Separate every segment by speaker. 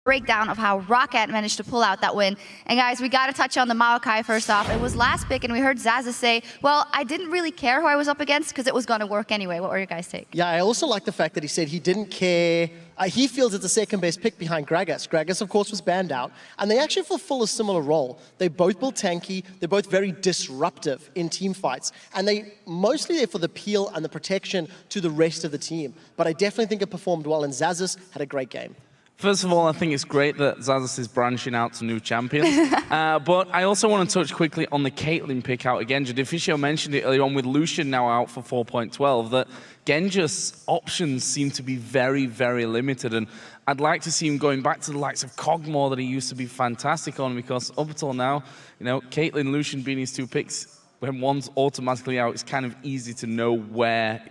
Speaker 1: breakdown of how ROCCAT managed to pull out that win. And guys, we got to touch on the Maokai first off. It was last pick, and we heard Zaza say, well, I didn't really care who I was up against because it was going to work anyway. What were your guys' take?
Speaker 2: Yeah, I also like the fact that he said he didn't care. He feels it's the second best pick behind Gragas. Gragas, of course, was banned out, and they actually fulfill a similar role. They both build tanky, they're both very disruptive in team fights, and they mostly there for the peel and the protection to the rest of the team. But I definitely think it performed well, and Zazas had a great game.
Speaker 3: First of all, I think it's great that Zazas is branching out to new champions. But I also want to touch quickly on the Caitlyn pick out again. Deficio mentioned it earlier on with Lucian now out for 4.12, that Genja's options seem to be very, very limited. And I'd like to see him going back to the likes of Cogmore that he used to be fantastic on, because up until now, you know, Caitlyn, Lucian being his two picks, when one's automatically out, it's kind of easy to know where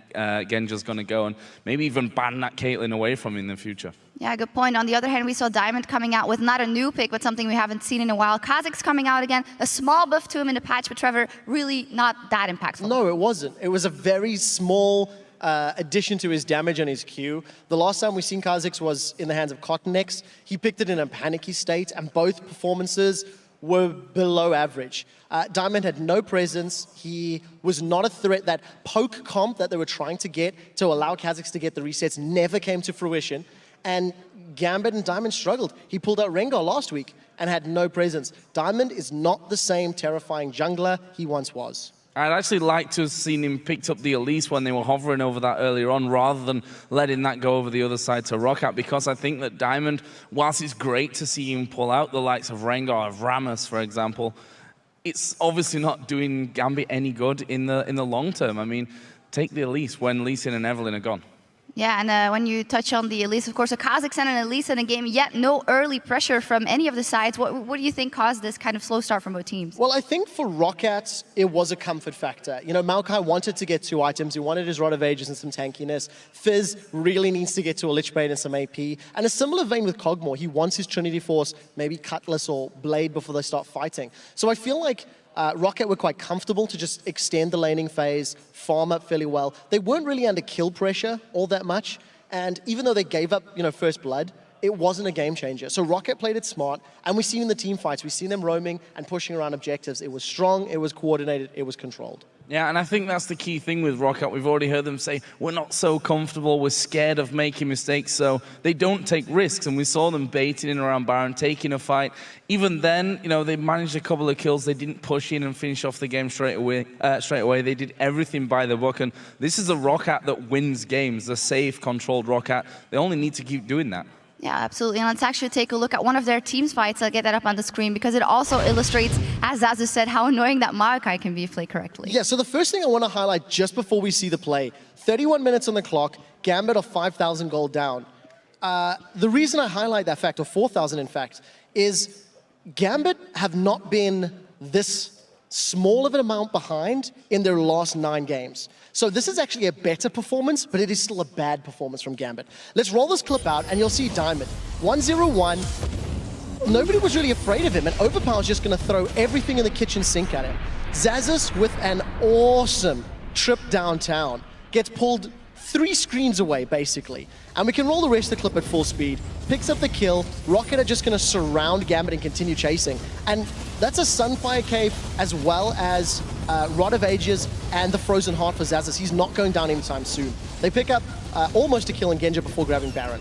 Speaker 3: Genja's going to go, and maybe even ban that Caitlyn away from him in the future.
Speaker 1: Yeah, good point. On the other hand, we saw Diamond coming out with not a new pick, but something we haven't seen in a while. Kha'Zix coming out again, a small buff to him in the patch, but Trevor, really not that impactful.
Speaker 2: No, it wasn't. It was a very small addition to his damage on his Q. The last time we seen Kha'Zix was in the hands of Cottonex. He picked it in a panicky state, and both performances were below average. Diamond had no presence. He was not a threat. That poke comp that they were trying to get to allow Kha'Zix to get the resets never came to fruition. And Gambit and Diamond struggled. He pulled out Rengar last week and had no presence. Diamond is not the same terrifying jungler he once was.
Speaker 3: I'd actually like to have seen him picked up the Elise when they were hovering over that earlier on, rather than letting that go over the other side to ROCCAT, because I think that Diamond, whilst it's great to see him pull out the likes of Rengar, of Rammus, for example, it's obviously not doing Gambit any good in the long term. I mean, take the Elise when Lee Sin and Evelynn are gone.
Speaker 1: Yeah, and when you touch on the Elise, of course, a Kha'Zix and an Elise in a game, yet no early pressure from any of the sides. What do you think caused this kind of slow start from both teams?
Speaker 2: Well, I think for ROCCAT, it was a comfort factor. You know, Maokai wanted to get 2 items. He wanted his Rod of Ages and some tankiness. Fizz really needs to get to a Lich Bane and some AP. And a similar vein with Cogmore. He wants his Trinity Force, maybe Cutlass or Blade before they start fighting. So I feel like ROCCAT were quite comfortable to just extend the laning phase, farm up fairly well. They weren't really under kill pressure all that much, and even though they gave up, you know, first blood, it wasn't a game changer. So ROCCAT played it smart, and we've seen in the team fights, we've seen them roaming and pushing around objectives. It was strong, it was coordinated, it was controlled.
Speaker 3: Yeah, and I think that's the key thing with ROCCAT. We've already heard them say, we're not so comfortable, we're scared of making mistakes, so they don't take risks. And we saw them baiting in around Baron, taking a fight. Even then, you know, they managed a couple of kills. They didn't push in and finish off the game straight away. They did everything by the book. And this is a ROCCAT that wins games, a safe, controlled ROCCAT. They only need to keep doing that.
Speaker 1: Yeah, absolutely. And let's actually take a look at one of their team's fights. I'll get that up on the screen because it also illustrates, as Zazu said, how annoying that Maokai can be if played correctly.
Speaker 2: Yeah, so the first thing I want to highlight just before we see the play, 31 minutes on the clock, Gambit of 5,000 gold down. The reason I highlight that fact, or 4,000 in fact, is Gambit have not been this small of an amount behind in their last 9 games. So this is actually a better performance, but it is still a bad performance from Gambit. Let's roll this clip out, and you'll see Diamond. 1-0-1. Nobody was really afraid of him, and Overpower's just going to throw everything in the kitchen sink at him. Zazas, with an awesome trip downtown, gets pulled 3 screens away, basically. And we can roll the rest of the clip at full speed. Picks up the kill. ROCCAT are just going to surround Gambit and continue chasing. And that's a Sunfire Cave as well as Rod of Ages and the Frozen Heart for Zazas. He's not going down anytime soon. They pick up almost a kill on Genja before grabbing Baron.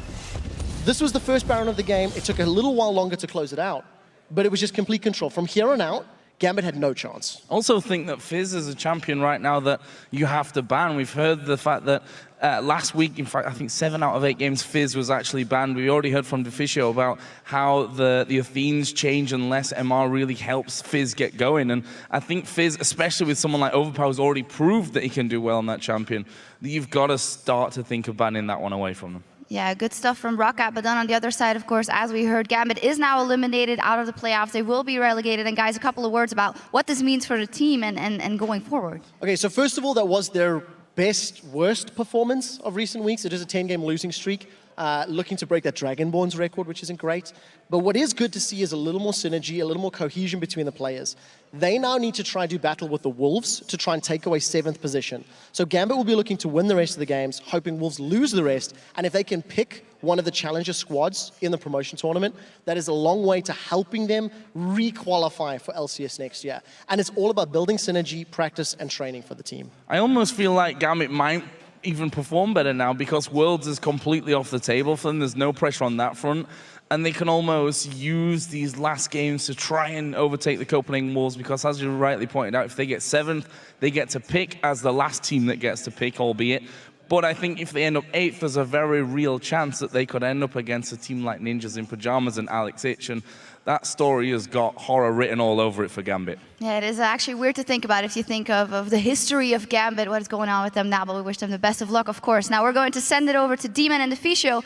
Speaker 2: This was the first Baron of the game. It took a little while longer to close it out, but it was just complete control. From here on out, Gambit had no chance.
Speaker 3: Also think that Fizz is a champion right now that you have to ban. We've heard the fact that last week, in fact, I think 7 out of 8 games, Fizz was actually banned. We already heard from Deficio about how the Athenes change unless MR really helps Fizz get going. And I think Fizz, especially with someone like Overpower, has already proved that he can do well on that champion. You've got to start to think of banning that one away from them.
Speaker 1: Yeah, good stuff from ROCCAT, but then on the other side, of course, as we heard, Gambit is now eliminated out of the playoffs. They will be relegated. And guys, a couple of words about what this means for the team and going forward.
Speaker 2: Okay, so first of all, that was their best, worst performance of recent weeks. It is a 10-game losing streak. looking to break that Dragonborn's record, which isn't great. But what is good to see is a little more synergy, a little more cohesion between the players. They now need to try to do battle with the Wolves to try and take away 7th position. So Gambit will be looking to win the rest of the games, hoping Wolves lose the rest, and if they can pick one of the challenger squads in the promotion tournament, that is a long way to helping them re-qualify for LCS next year. And it's all about building synergy, practice, and training for the team.
Speaker 3: I almost feel like Gambit might even perform better now because Worlds is completely off the table for them. There's no pressure on that front. And they can almost use these last games to try and overtake the Copenhagen Wolves because, as you rightly pointed out, if they get 7th, they get to pick as the last team that gets to pick, albeit. But I think if they end up 8th, there's a very real chance that they could end up against a team like Ninjas in Pajamas and Alex Itch. And that story has got horror written all over it for Gambit.
Speaker 1: Yeah, it is actually weird to think about if you think of the history of Gambit, what is going on with them now, but we wish them the best of luck, of course. Now we're going to send it over to D-Man and the Fisho.